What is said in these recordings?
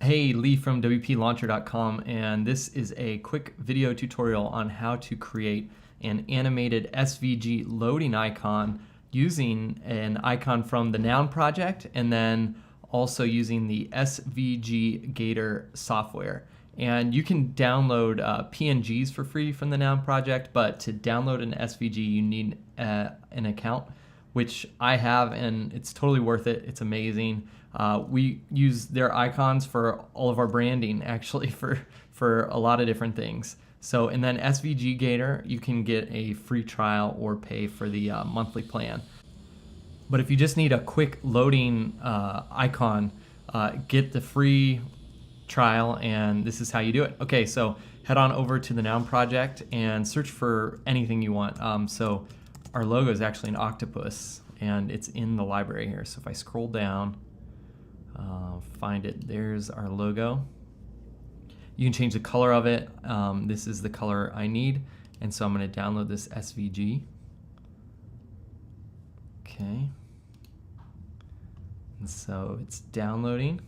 Hey, Lee from wplauncher.com, and this is a quick video tutorial on how to create an animated SVG loading icon using an icon from the Noun project and then also using the svgator software. And you can download PNGs for free from the Noun project, but to download an SVG you need an account, which I have, and it's totally worth it. It's amazing. We use their icons for all of our branding, actually, for a lot of different things. So, and then svgator, you can get a free trial or pay for the monthly plan. But if you just need a quick loading icon, get the free trial, and this is how you do it. Okay, so head on over to the Noun project and search for anything you want. So our logo is actually an octopus, and it's in the library here. So if I scroll down, find it, there's our logo. You can change the color of it. This is the color I need, and so I'm going to download this SVG. Okay, and so it's downloading.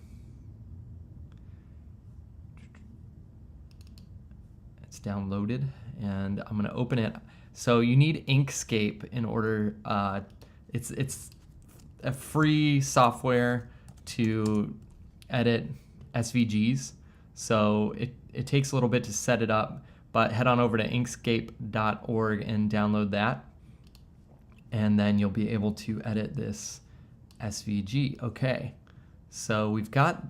It's downloaded, and I'm going to open it. So you need Inkscape in order. It's a free software to edit SVGs. So it takes a little bit to set it up, but head on over to inkscape.org and download that, and then you'll be able to edit this SVG. Okay, so we've got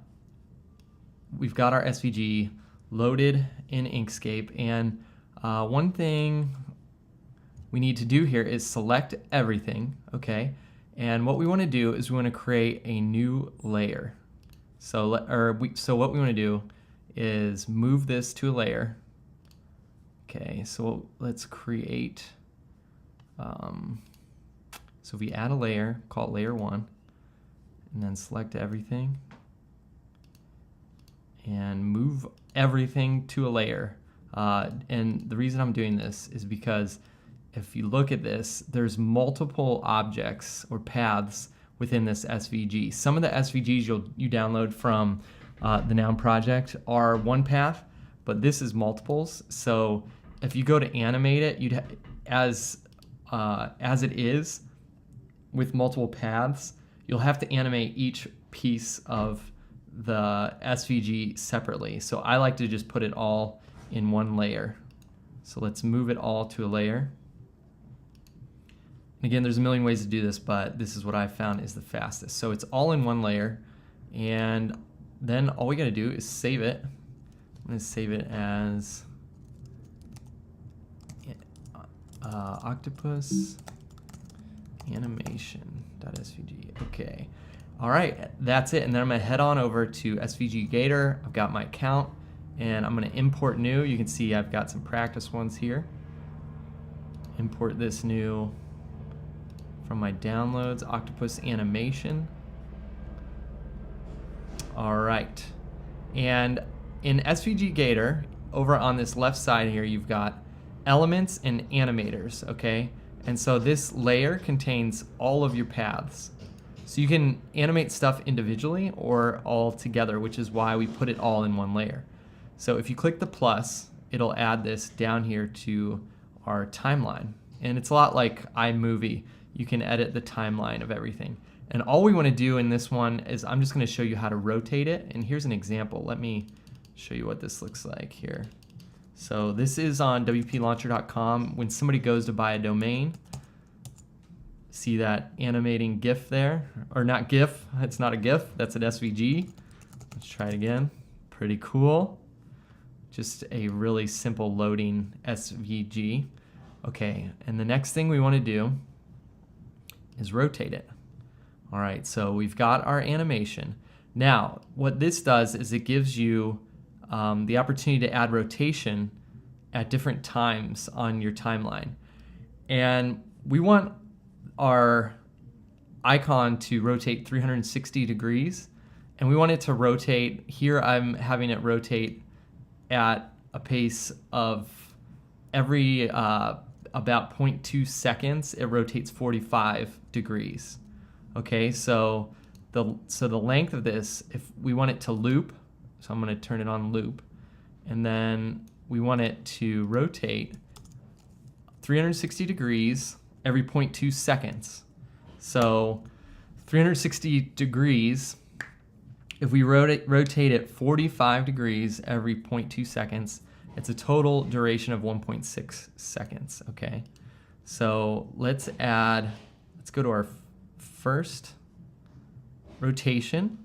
our SVG loaded in Inkscape, and one thing we need to do here is select everything. Okay, and what we want to do is we want to create a new layer. So what we want to do is move this to a layer. Okay, so let's create, so if we add a layer, call it layer 1, and then select everything and move everything to a layer. And the reason I'm doing this is because if you look at this, there's multiple objects or paths within this SVG. Some of the SVGs you download from the Noun project are one path, but this is multiples. So if you go to animate it, as it is with multiple paths, you'll have to animate each piece of the SVG separately. So I like to just put it all in one layer. So let's move it all to a layer. Again, there's a million ways to do this, but this is what I found is the fastest. So it's all in one layer, and then all we gotta do is save it. I'm gonna save it as octopus animation.svg. Okay, all right, that's it. And then I'm gonna head on over to svgator. I've got my account, and I'm gonna import new. You can see I've got some practice ones here. Import this new from my downloads, octopus animation. All right, and in svgator, over on this left side here, you've got elements and animators, okay? And so this layer contains all of your paths. So you can animate stuff individually or all together, which is why we put it all in one layer. So if you click the plus, it'll add this down here to our timeline. And it's a lot like iMovie. You can edit the timeline of everything. And all we want to do in this one is I'm just going to show you how to rotate it. And here's an example. Let me show you what this looks like here. So this is on wplauncher.com. When somebody goes to buy a domain, see that animating GIF there? Or not GIF, it's not a GIF, that's an SVG. Let's try it again. Pretty cool. Just a really simple loading SVG. Okay, and the next thing we want to do is rotate it. All right, so we've got our animation. Now, what this does is it gives you the opportunity to add rotation at different times on your timeline. And we want our icon to rotate 360 degrees, and we want it to rotate, here I'm having it rotate at a pace of every about 0.2 seconds, it rotates 45 degrees. Okay, so the length of this, if we want it to loop, So I'm going to turn it on loop. And then we want it to rotate 360 degrees every 0.2 seconds. So 360 degrees, if we rotate it 45 degrees every 0.2 seconds, it's a total duration of 1.6 seconds, okay? So let's go to our first rotation,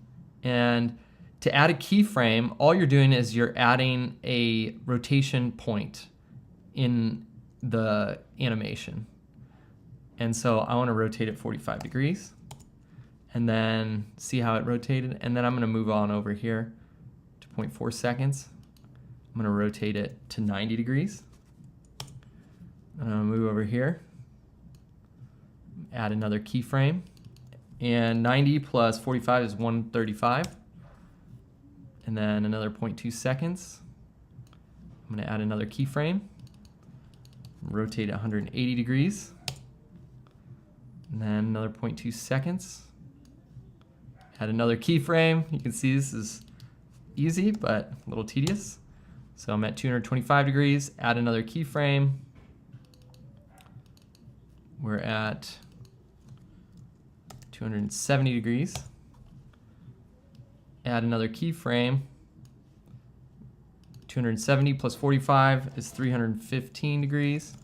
and to add a keyframe, all you're doing is you're adding a rotation point in the animation. And so I want to rotate it 45 degrees, and then see how it rotated, and then I'm going to move on over here to 0.4 seconds. I'm going to rotate it to 90 degrees. I'm going to move over here, add another keyframe, and 90 plus 45 is 135, and then another 0.2 seconds. I'm going to add another keyframe, rotate it 180 degrees, and then another 0.2 seconds. Add another keyframe. You can see this is easy but a little tedious. So I'm at 225 degrees, add another keyframe. We're at 270 degrees. Add another keyframe. 270 plus 45 is 315 degrees.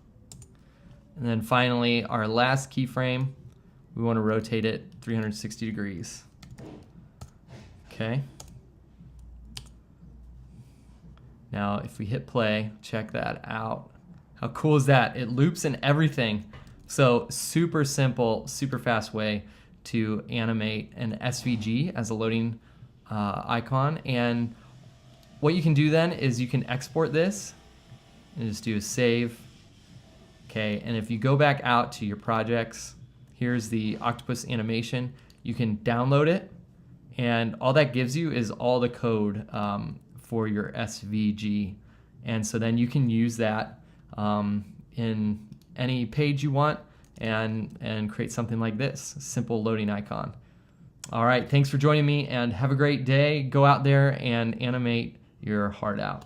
And then finally, our last keyframe, we want to rotate it 360 degrees. Okay. Now, if we hit play, check that out. How cool is that? It loops and everything. So super simple, super fast way to animate an SVG as a loading icon. And what you can do then is you can export this and just do a save. Okay, and if you go back out to your projects, here's the octopus animation. You can download it, and all that gives you is all the code for your SVG. And so then you can use that in any page you want and create something like this, a simple loading icon. All right, thanks for joining me, and have a great day. Go out there and animate your heart out.